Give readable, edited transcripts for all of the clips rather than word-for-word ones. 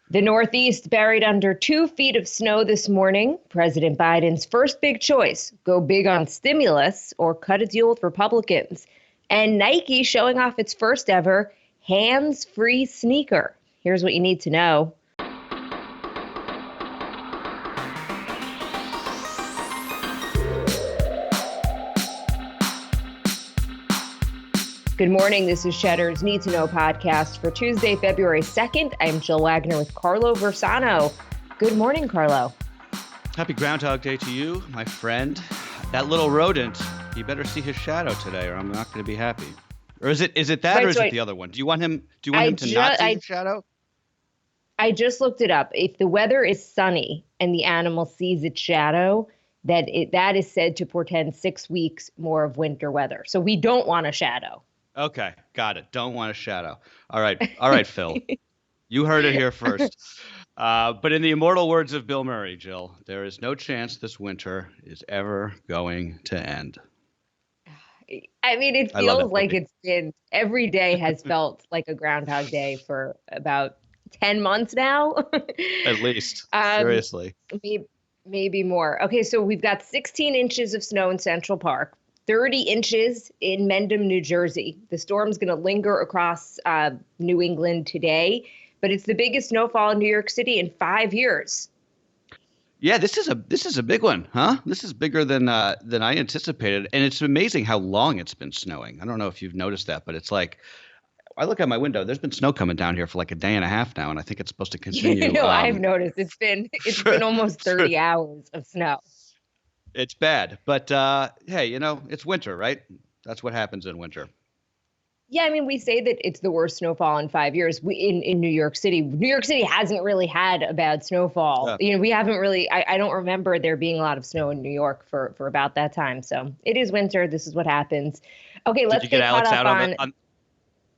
The Northeast buried under 2 feet of snow this morning. President Biden's first big choice: go big on stimulus or cut a deal with Republicans. And Nike showing off its first ever hands-free sneaker. Here's what you need to know. Good morning. This is Cheddar's Need2Know podcast for Tuesday, February 2nd. I'm Jill Wagner with Carlo Versano. Good morning, Carlo. Happy Groundhog Day to you, my friend. That little rodent, you better see his shadow today or I'm not going to be happy. Or is it that or is it the other one? Do you want him to not see his shadow? I just looked it up. If the weather is sunny and the animal sees its shadow, that is said to portend 6 weeks more of winter weather. So we don't want a shadow. Okay, got it. Don't want a shadow. All right, Phil. You heard it here first. But in the immortal words of Bill Murray, Jill, there is no chance this winter is ever going to end. I mean, it feels like it's been, every day has felt like a Groundhog Day for about 10 months now. At least, seriously. Maybe more. Okay, so we've got 16 inches of snow in Central Park. 30 inches in Mendham, New Jersey. The storm's going to linger across New England today, but it's the biggest snowfall in New York City in 5 years. Yeah, this is a big one, huh? This is bigger than I anticipated, and it's amazing how long it's been snowing. I don't know if you've noticed that, but it's like I look out my window. There's been snow coming down here for like a day and a half now, and I think it's supposed to continue. I've noticed it's been almost 30 hours of snow. It's bad, but hey, it's winter, right? That's what happens in winter. Yeah, I mean, we say that it's the worst snowfall in 5 years. In New York City. New York City hasn't really had a bad snowfall. Yeah. We haven't really. I don't remember there being a lot of snow in New York for about that time. So it is winter. This is what happens. Okay, let's get Alex out on.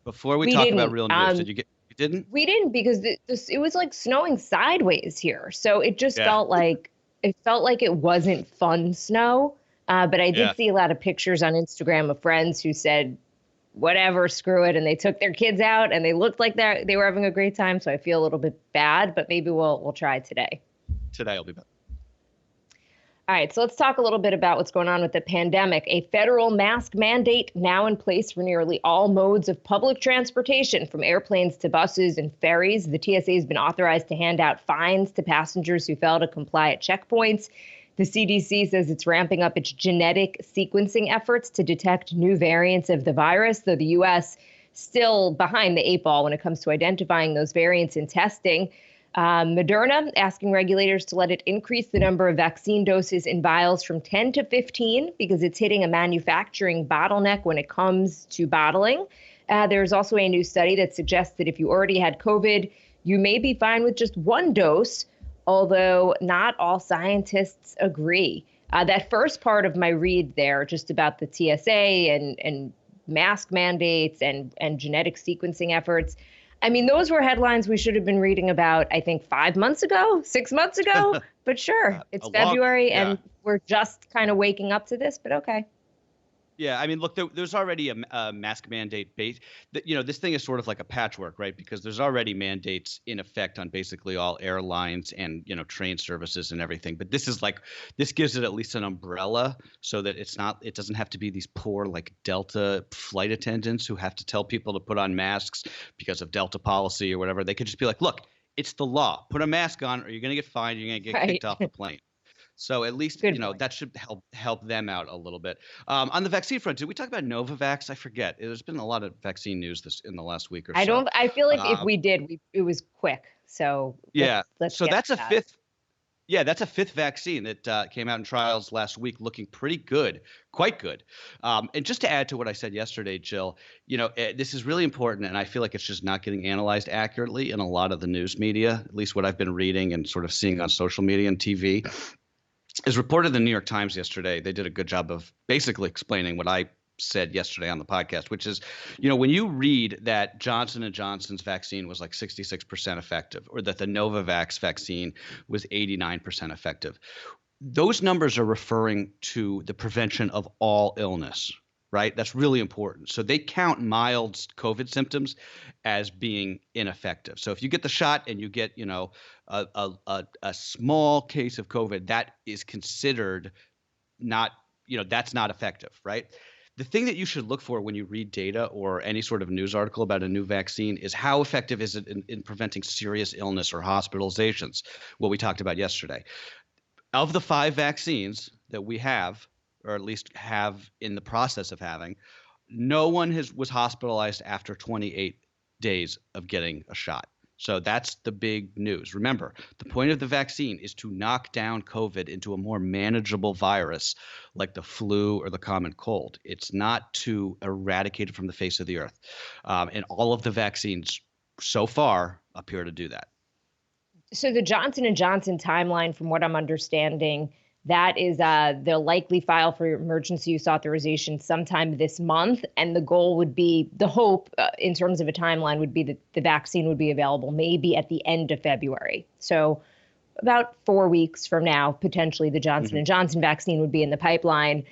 Before we talk about real news, did you get? You didn't? We didn't because it was like snowing sideways here, so it just felt like. It felt like it wasn't fun snow, but I did see a lot of pictures on Instagram of friends who said, whatever, screw it. And they took their kids out and they looked like they were having a great time. So I feel a little bit bad, but maybe we'll try today. Today will be better. All right, so let's talk a little bit about what's going on with the pandemic. A federal mask mandate now in place for nearly all modes of public transportation, from airplanes to buses and ferries. The TSA has been authorized to hand out fines to passengers who fail to comply at checkpoints. The CDC says it's ramping up its genetic sequencing efforts to detect new variants of the virus, though the U.S. still behind the 8 ball when it comes to identifying those variants in testing. Moderna asking regulators to let it increase the number of vaccine doses in vials from 10 to 15 because it's hitting a manufacturing bottleneck when it comes to bottling. There's also a new study that suggests that if you already had COVID, you may be fine with just one dose, although not all scientists agree. That first part of my read there, just about the TSA and mask mandates and genetic sequencing efforts, I mean, those were headlines we should have been reading about, I think, 5 months ago, 6 months ago. But sure, it's February and we're just kind of waking up to this. But OK. Yeah, I mean, look, there's already a mask mandate base. This thing is sort of like a patchwork, right? Because there's already mandates in effect on basically all airlines and, train services and everything. But this gives it at least an umbrella so that it doesn't have to be these poor like Delta flight attendants who have to tell people to put on masks because of Delta policy or whatever. They could just be like, look, it's the law. Put a mask on or you're going to get fined. You're going to get kicked off the plane. So at least, that should help them out a little bit. On the vaccine front, did we talk about Novavax? I forget. There's been a lot of vaccine news in the last week or so. I feel like if we did, it was quick. So let's so that's a fifth. Yeah, that's a fifth vaccine that came out in trials last week, looking pretty good, quite good. And just to add to what I said yesterday, Jill, this is really important, and I feel like it's just not getting analyzed accurately in a lot of the news media, at least what I've been reading and sort of seeing on social media and TV. As reported in the New York Times yesterday, they did a good job of basically explaining what I said yesterday on the podcast, which is, when you read that Johnson & Johnson's vaccine was like 66% effective or that the Novavax vaccine was 89% effective, those numbers are referring to the prevention of all illness. right? That's really important. So they count mild COVID symptoms as being ineffective. So if you get the shot and you get, a small case of COVID, that is considered not, that's not effective, right? The thing that you should look for when you read data or any sort of news article about a new vaccine is how effective is it in preventing serious illness or hospitalizations, what we talked about yesterday. Of the 5 vaccines that we have, or at least have in the process of having, no one was hospitalized after 28 days of getting a shot. So that's the big news. Remember, the point of the vaccine is to knock down COVID into a more manageable virus like the flu or the common cold. It's not to eradicate it from the face of the earth. And all of the vaccines so far appear to do that. So the Johnson & Johnson timeline, from what I'm understanding, that is they'll likely file for emergency use authorization sometime this month. And the goal would be, the hope in terms of a timeline would be that the vaccine would be available maybe at the end of February. So about 4 weeks from now, potentially the Johnson & Johnson vaccine would be in the pipeline.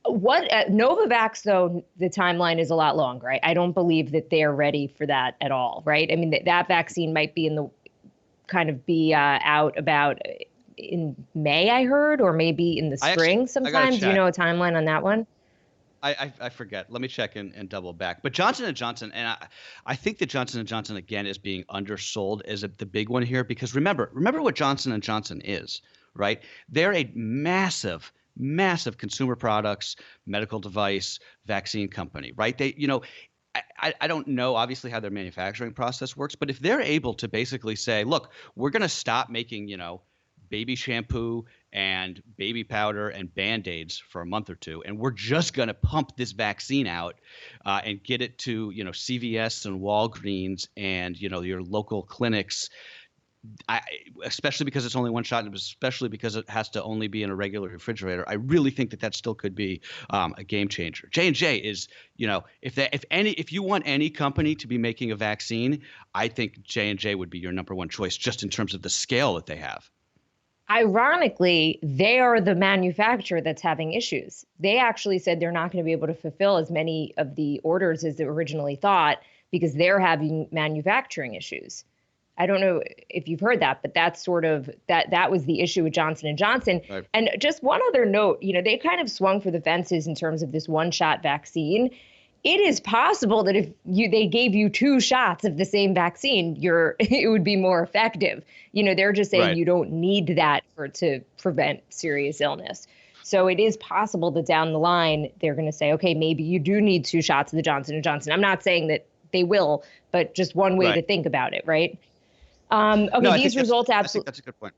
What Novavax, though, the timeline is a lot longer. Right? I don't believe that they're ready for that at all. Right. I mean, that vaccine might be be out about in May, I heard, or maybe in the spring sometime. Do you know a timeline on that one? I forget. Let me check and double back. But Johnson & Johnson, and I think that Johnson & Johnson, again, is being undersold as the big one here, because remember what Johnson & Johnson is, right? They're a massive consumer products, medical device, vaccine company, right? I don't know, obviously, how their manufacturing process works, but if they're able to basically say, look, we're going to stop making, baby shampoo and baby powder and Band-Aids for a month or two, and we're just going to pump this vaccine out and get it to, CVS and Walgreens and, your local clinics, especially because it's only one shot, and especially because it has to only be in a regular refrigerator. I really think that still could be a game changer. J&J is, if you want any company to be making a vaccine, I think J&J would be your number one choice, just in terms of the scale that they have. Ironically, they are the manufacturer that's having issues. They actually said they're not going to be able to fulfill as many of the orders as they originally thought because they're having manufacturing issues. I don't know if you've heard that, but that's sort of that was the issue with Johnson & Johnson. Right. And just one other note, they kind of swung for the fences in terms of this one-shot vaccine. It is possible that if they gave you 2 shots of the same vaccine, it would be more effective. They're just saying right. You don't need that to prevent serious illness. So it is possible that down the line, they're going to say, okay, maybe you do need 2 shots of the Johnson & Johnson. I'm not saying that they will, but just one way right. to think about it, right? Okay, no, these results absolutely. That's a good point.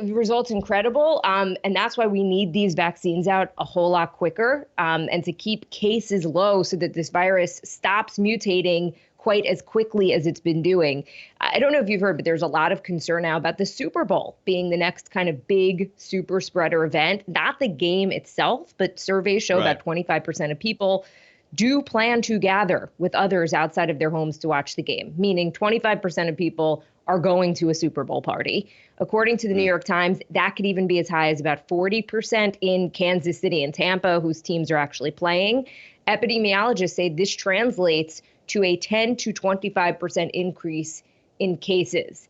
Results incredible. And that's why we need these vaccines out a whole lot quicker and to keep cases low so that this virus stops mutating quite as quickly as it's been doing. I don't know if you've heard, but there's a lot of concern now about the Super Bowl being the next kind of big super spreader event, not the game itself, but surveys show right. that 25% of people do plan to gather with others outside of their homes to watch the game, meaning 25% of people are going to a Super Bowl party. According to the New York Times, that could even be as high as about 40% in Kansas City and Tampa, whose teams are actually playing. Epidemiologists say this translates to a 10 to 25% increase in cases.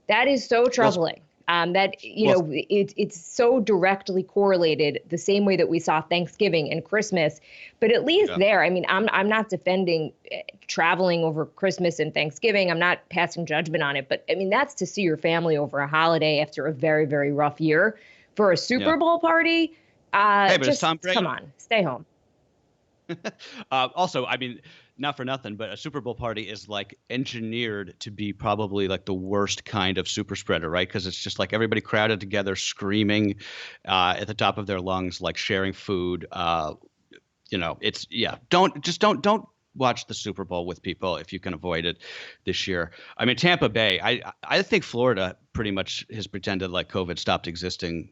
That is so troubling. It's so directly correlated the same way that we saw Thanksgiving and Christmas. But at least there, I mean, I'm not defending traveling over Christmas and Thanksgiving. I'm not passing judgment on it. But I mean, that's to see your family over a holiday after a very, very rough year. For a Super Bowl party, hey, but just come on, stay home. Also, I mean, not for nothing, but a Super Bowl party is like engineered to be probably like the worst kind of super spreader, right? Because it's just like everybody crowded together, screaming at the top of their lungs, like sharing food. Don't watch the Super Bowl with people if you can avoid it this year. I mean, Tampa Bay, I think Florida pretty much has pretended like COVID stopped existing,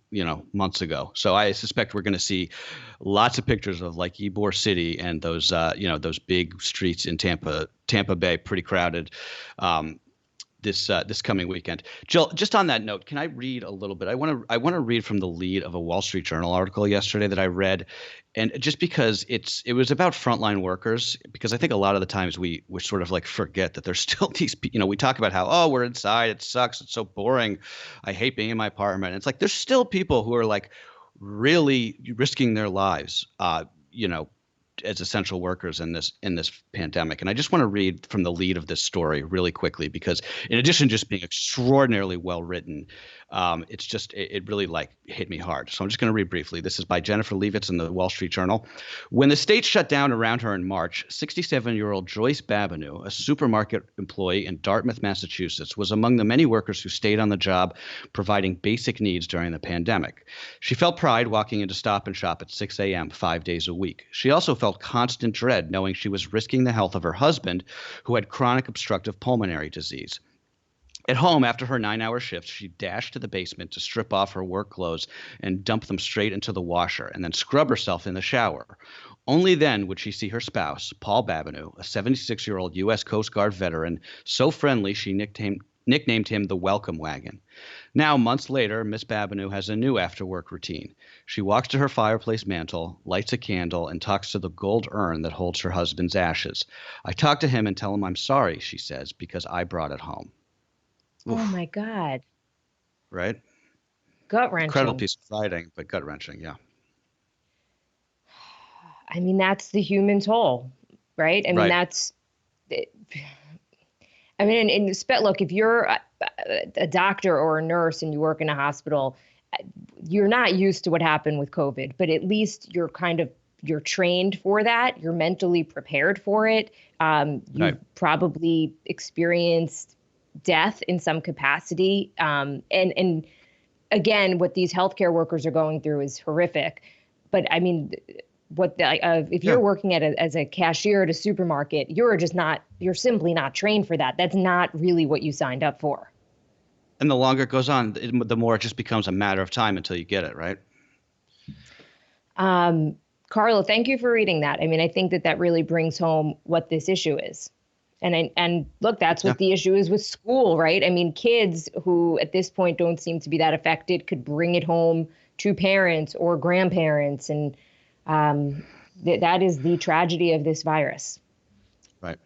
months ago. So I suspect we're going to see lots of pictures of like Ybor City and those, those big streets in Tampa Bay, pretty crowded. this coming weekend. Jill, just on that note, can I read a little bit? I want to read from the lead of a Wall Street Journal article yesterday that I read, and just because it was about frontline workers, because I think a lot of the times we sort of like forget that there's still these, we talk about how, oh, we're inside, it sucks, it's so boring, I hate being in my apartment. And it's like there's still people who are like really risking their lives, as essential workers in this pandemic. And I just want to read from the lead of this story really quickly, because in addition to just being extraordinarily well written, it really like hit me hard. So I'm just going to read briefly. This is by Jennifer Leavitt in the Wall Street Journal. When the state shut down around her in March, 67-year-old Joyce Babineau, a supermarket employee in Dartmouth, Massachusetts, was among the many workers who stayed on the job providing basic needs during the pandemic. She felt pride walking into Stop and Shop at 6 a.m. 5 days a week. She also felt constant dread knowing she was risking the health of her husband, who had chronic obstructive pulmonary disease. At home, after her 9-hour shift, she dashed to the basement to strip off her work clothes and dump them straight into the washer, and then scrub herself in the shower. Only then would she see her spouse, Paul Babineau, a 76-year-old U.S. Coast Guard veteran, so friendly she nicknamed him the Welcome Wagon. Now, months later, Miss Babineau has a new after-work routine. She walks to her fireplace mantel, lights a candle, and talks to the gold urn that holds her husband's ashes. I talk to him and tell him I'm sorry, she says, because I brought it home. Oh Oof. my God. Right? Gut-wrenching. Incredible piece of writing, but gut-wrenching, yeah. I mean, that's the human toll, right? I mean, Right. that's, I mean, look, if you're a doctor or a nurse and you work in a hospital, you're not used to what happened with COVID, but at least you're trained for that. You're mentally prepared for it. You've Right. probably experienced death in some capacity. And again, what these healthcare workers are going through is horrific. But I mean, if Yeah. you're working as a cashier at a supermarket, you're simply not trained for that. That's not really what you signed up for. And the longer it goes on, the more it just becomes a matter of time until you get it, right? Carla, thank you for reading that. I mean, I think that really brings home what this issue is. And look, that's Yeah. what the issue is with school, right? I mean, kids who at this point don't seem to be that affected could bring it home to parents or grandparents. And that is the tragedy of this virus. Right.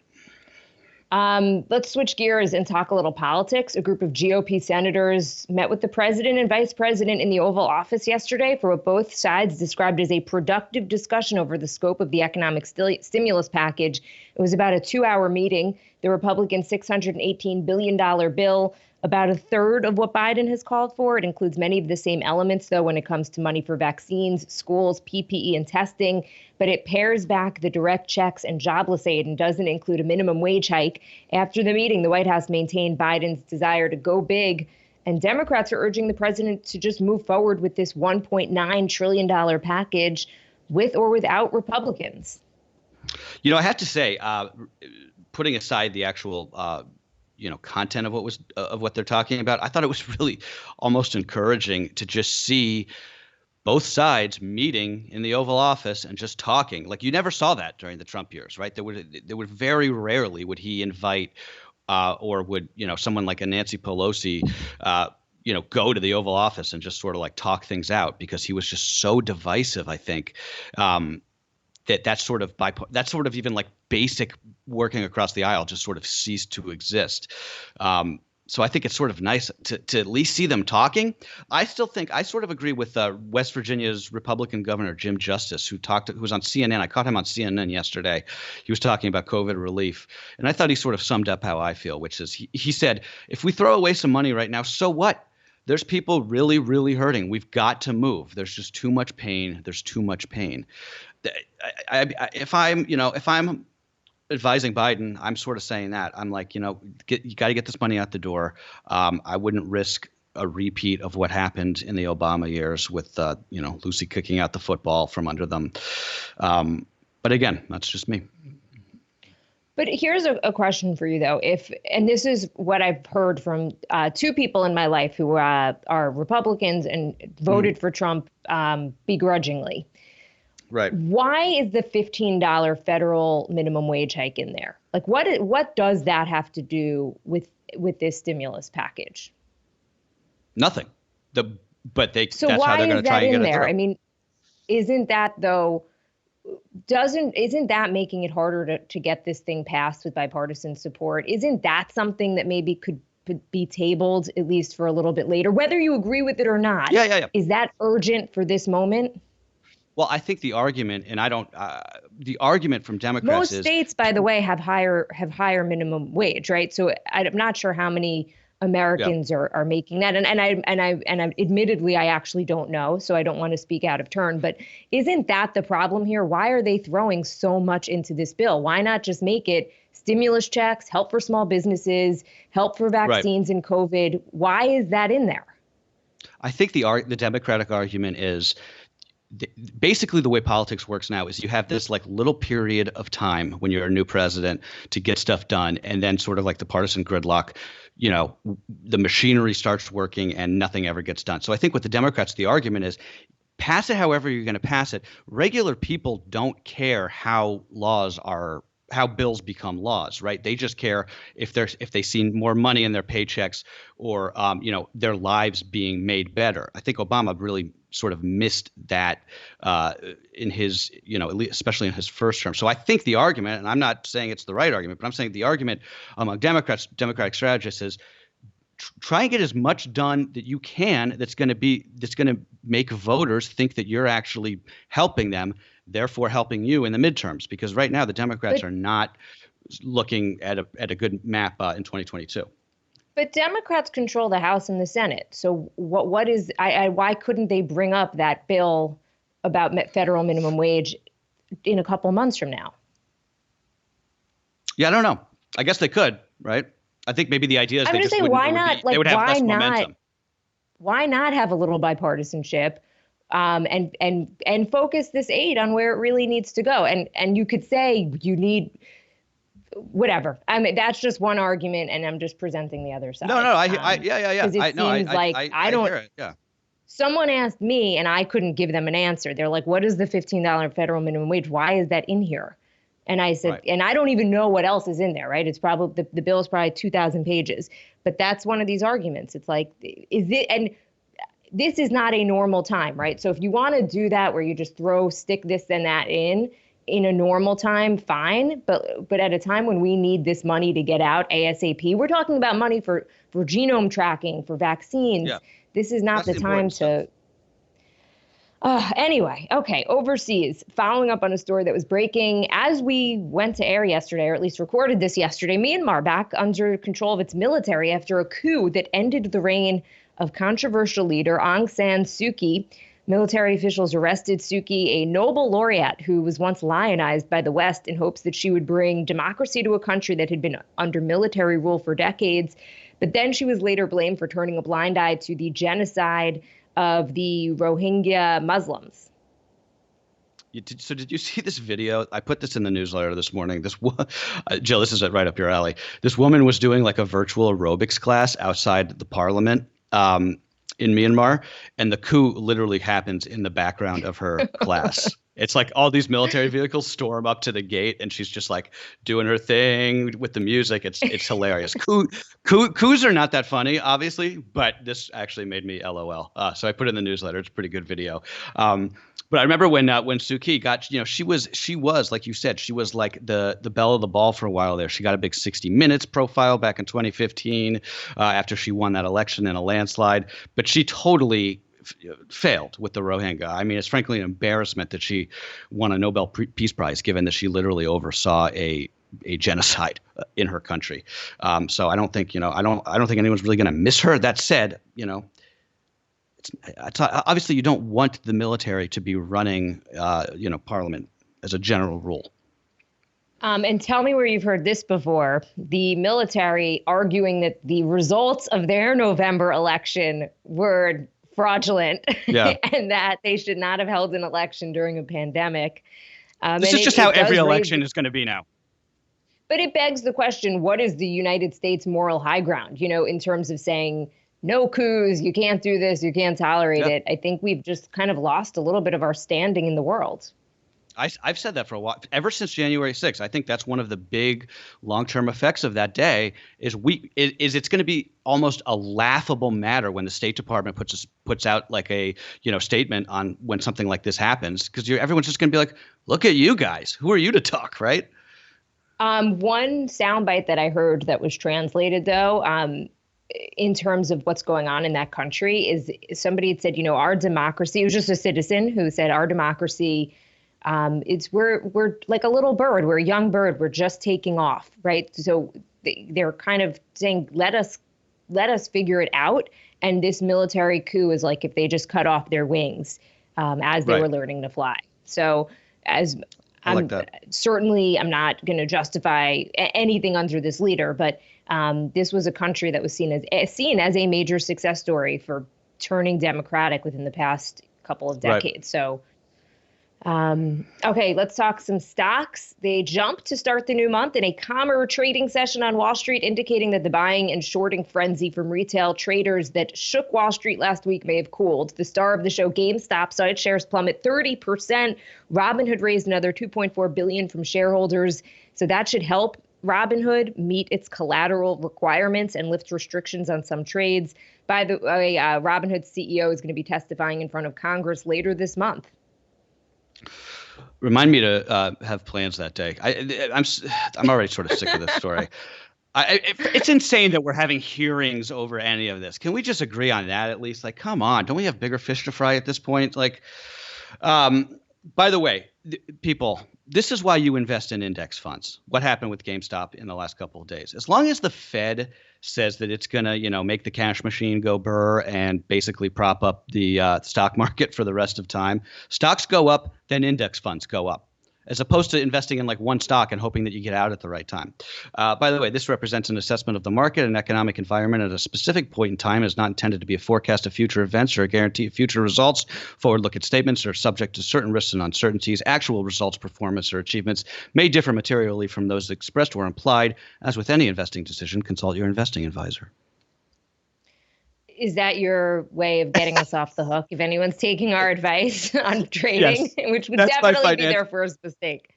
Let's switch gears and talk a little politics. A group of GOP senators met with the president and vice president in the Oval Office yesterday for what both sides described as a productive discussion over the scope of the economic stimulus package. It was about a 2-hour meeting. The Republican $618 billion bill, about a third of what Biden has called for. It includes many of the same elements, though, when it comes to money for vaccines, schools, PPE, and testing. But it pares back the direct checks and jobless aid and doesn't include a minimum wage hike. After the meeting, the White House maintained Biden's desire to go big. And Democrats are urging the president to just move forward with this $1.9 trillion package with or without Republicans. I have to say, putting aside the actual content of what they're talking about, I thought it was really almost encouraging to just see both sides meeting in the Oval Office and just talking. Like, you never saw that during the Trump years, right? There would very rarely would he invite or would someone like a Nancy Pelosi go to the Oval Office and just sort of like talk things out, because he was just so divisive, I think. That's sort of even like basic working across the aisle just sort of ceased to exist. So I think it's sort of nice to at least see them talking. I sort of agree with West Virginia's Republican Governor Jim Justice, who was on CNN. I caught him on CNN yesterday. He was talking about COVID relief, and I thought he sort of summed up how I feel, which is he said, if we throw away some money right now, so what? There's people really, really hurting. We've got to move. There's just too much pain. There's too much pain. If I'm advising Biden, I'm sort of saying that. I'm like, you got to get this money out the door. I wouldn't risk a repeat of what happened in the Obama years with, Lucy kicking out the football from under them. But again, that's just me. But here's a question for you, though. And this is what I've heard from two people in my life who are Republicans and voted for Trump begrudgingly. Right. Why is the $15 federal minimum wage hike in there? Like, what does that have to do with with this stimulus package? Nothing. So That's how why they're going is to try that and get in it there? through. I mean, isn't that though? Isn't that making it harder to get this thing passed with bipartisan support? Isn't that something that maybe could be tabled at least for a little bit later, whether you agree with it or not? Yeah. Is that urgent for this moment? Well, I think the argument, and I don't, the argument from Democrats Most is, states, by the way, have higher minimum wage, right? So I'm not sure how many yeah, Americans are making that, and I admittedly I actually don't know, so I don't want to speak out of turn. But isn't that the problem here? Why are they throwing so much into this bill? Why not just make it stimulus checks, help for small businesses, help for right. vaccines and COVID? Why is that in there? I think the Democratic argument is basically the way politics works now is you have this like little period of time when you're a new president to get stuff done, and then sort of like the partisan gridlock, the machinery starts working and nothing ever gets done. So I think with the Democrats, the argument is pass it however you're going to pass it. Regular people don't care how bills become laws, right? They just care if they see more money in their paychecks, or their lives being made better. I think Obama really sort of missed that in his, especially in his first term. So I think the argument, and I'm not saying it's the right argument, but I'm saying the argument among Democratic strategists is try and get as much done that you can that's going to make voters think that you're actually helping them, therefore helping you in the midterms. Because right now the Democrats are not looking at a good map in 2022. But Democrats control the House and the Senate. So why couldn't they bring up that bill about federal minimum wage in a couple months from now? Yeah, I don't know. I guess they could, right? I think maybe the idea is I'm they just just saying, wouldn't, why not? they would have less momentum. Why not have a little bipartisanship, and focus this aid on where it really needs to go? And you could say you need whatever. I mean, that's just one argument, and I'm just presenting the other side. No, yeah. Because it seems like I don't. Hear it, yeah. Someone asked me, and I couldn't give them an answer. They're like, "What is the $15 federal minimum wage? Why is that in here?" And I said, right. And I don't even know what else is in there, right? It's probably the bill is probably 2,000 pages, but that's one of these arguments. It's like, is it? And this is not a normal time, right? So if you want to do that, where you just stick this and that in a normal time, fine. But at a time when we need this money to get out ASAP, we're talking about money for genome tracking, for vaccines. Yeah. This is not the time to. Anyway, okay, overseas, following up on a story that was breaking as we went to air yesterday, or at least recorded this yesterday, Myanmar back under control of its military after a coup that ended the reign of controversial leader Aung San Suu Kyi. Military officials arrested Suu Kyi, a Nobel laureate who was once lionized by the West in hopes that she would bring democracy to a country that had been under military rule for decades. But then she was later blamed for turning a blind eye to this of the Rohingya Muslims. So did you see this video? I put this in the newsletter this morning. Jill, this is right up your alley. This woman was doing like a virtual aerobics class outside the parliament in Myanmar, and the coup literally happens in the background of her class. It's like all these military vehicles storm up to the gate, and she's just like doing her thing with the music. It's hilarious. Coups are not that funny, obviously, but this actually made me LOL. So I put it in the newsletter. It's a pretty good video. But I remember when Suu Kyi got, she was like you said, she was like the belle of the ball for a while there. She got a big 60 Minutes profile back in 2015 after she won that election in a landslide. But she totally failed with the Rohingya. I mean, it's frankly an embarrassment that she won a Nobel Peace Prize, given that she literally oversaw a genocide in her country. So I don't think I don't think anyone's really going to miss her. That said, it's obviously you don't want the military to be running parliament as a general rule. And tell me where you've heard this before. The military arguing that the results of their November election were fraudulent, yeah. and that they should not have held an election during a pandemic. This is just how every election is going to be now. But it begs the question, what is the United States moral high ground, in terms of saying no coups, you can't do this, you can't tolerate it. I think we've just kind of lost a little bit of our standing in the world. I've said that for a while, ever since January 6th. I think that's one of the big long-term effects of that day is it's going to be almost a laughable matter when the State Department puts out like a statement on when something like this happens, because everyone's just going to be like, look at you guys, who are you to talk, right? One soundbite that I heard that was translated, though, in terms of what's going on in that country, is somebody had said, our democracy, it was just a citizen who said, our democracy, we're like a little bird, we're a young bird, we're just taking off, right? So they're kind of saying, let us figure it out. And this military coup is like if they just cut off their wings as they were learning to fly. So as I like that. I'm not going to justify anything under this leader, but this was a country that was seen as a major success story for turning democratic within the past couple of decades. So, okay, let's talk some stocks. They jumped to start the new month in a calmer trading session on Wall Street, indicating that the buying and shorting frenzy from retail traders that shook Wall Street last week may have cooled. The star of the show, GameStop, saw its shares plummet 30%. Robinhood raised another $2.4 billion from shareholders, so that should help Robinhood meet its collateral requirements and lift restrictions on some trades. By the way, Robinhood's CEO is going to be testifying in front of Congress later this month. Remind me to have plans that day. I'm already sort of sick of this story. It's insane that we're having hearings over any of this. Can we just agree on that at least? Like, come on, don't we have bigger fish to fry at this point? Like, by the way, people, this is why you invest in index funds. What happened with GameStop in the last couple of days? As long as the Fed says that it's going to, make the cash machine go burr and basically prop up the stock market for the rest of time, stocks go up, then index funds go up, as opposed to investing in like one stock and hoping that you get out at the right time. By the way, this represents an assessment of the market and economic environment at a specific point in time. Is not intended to be a forecast of future events or a guarantee of future results. Forward-looking statements are subject to certain risks and uncertainties. Actual results, performance, or achievements may differ materially from those expressed or implied. As with any investing decision, consult your investing advisor. Is that your way of getting us off the hook? If anyone's taking our advice on trading, Yes, which would definitely be their first mistake.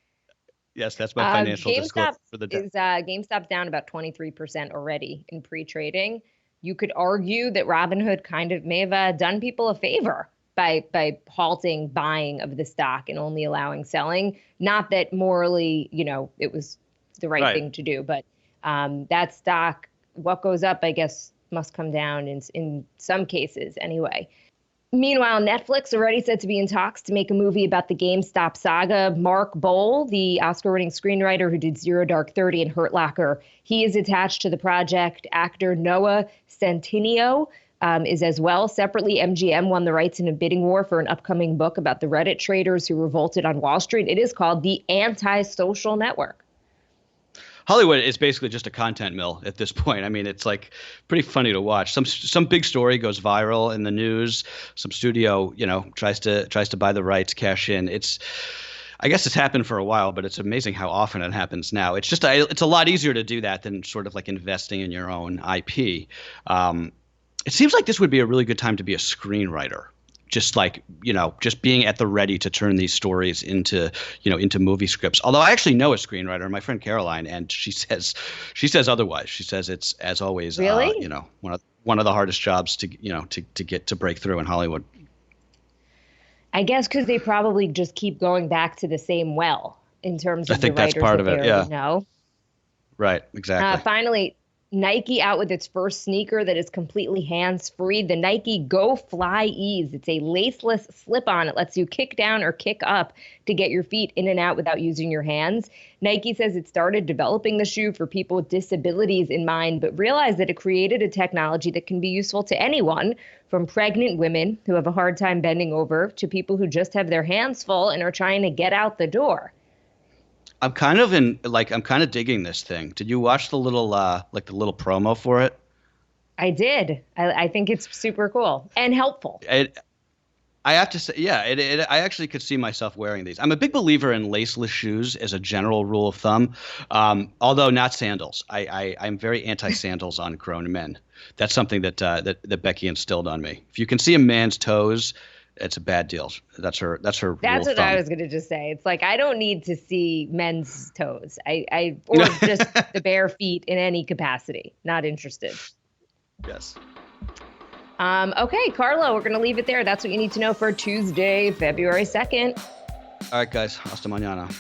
Yes, that's my financial disclosure for the day. GameStop's down about 23% already in pre-trading. You could argue that Robinhood kind of may have done people a favor by halting buying of the stock and only allowing selling. Not that morally, it was the right thing to do, but that stock, what goes up, I guess, must come down in some cases anyway. Meanwhile, Netflix already said to be in talks to make a movie about the GameStop saga. Mark Bowl, the Oscar-winning screenwriter who did Zero Dark 30 and Hurt Locker, he is attached to the project. Actor Noah Centineo is as well. Separately, MGM won the rights in a bidding war for an upcoming book about the Reddit traders who revolted on Wall Street. It is called The Anti-Social Network. Hollywood is basically just a content mill at this point. I mean, it's like pretty funny to watch. Some big story goes viral in the news. Some studio, tries to buy the rights, cash in. I guess it's happened for a while, but it's amazing how often it happens now. It's a lot easier to do that than sort of like investing in your own IP. It seems like this would be a really good time to be a screenwriter. Just like, just being at the ready to turn these stories into movie scripts. Although I actually know a screenwriter, my friend Caroline, and she says otherwise. She says it's, as always, really? One of the hardest jobs to get to break through in Hollywood. I guess because they probably just keep going back to the same well in terms of I think the that's writers part of that it. they Yeah. already know. Right. Exactly. Finally, Nike out with its first sneaker that is completely hands-free, the Nike Go Fly Ease. It's a laceless slip-on. It lets you kick down or kick up to get your feet in and out without using your hands. Nike says it started developing the shoe for people with disabilities in mind, but realized that it created a technology that can be useful to anyone, from pregnant women who have a hard time bending over to people who just have their hands full and are trying to get out the door. I'm kind of digging this thing. Did you watch the little promo for it? I did. I think it's super cool and helpful. I have to say, yeah, I actually could see myself wearing these. I'm a big believer in laceless shoes as a general rule of thumb, although not sandals. I'm very anti-sandals on grown men. That's something that Becky instilled on me. If you can see a man's toes, it's a bad deal. That's her That's rule what of thumb. I was going to just say. It's like, I don't need to see men's toes. Or just the bare feet in any capacity. Not interested. Yes. Okay, Carlo, we're going to leave it there. That's what you need to know for Tuesday, February 2nd. All right, guys. Hasta mañana.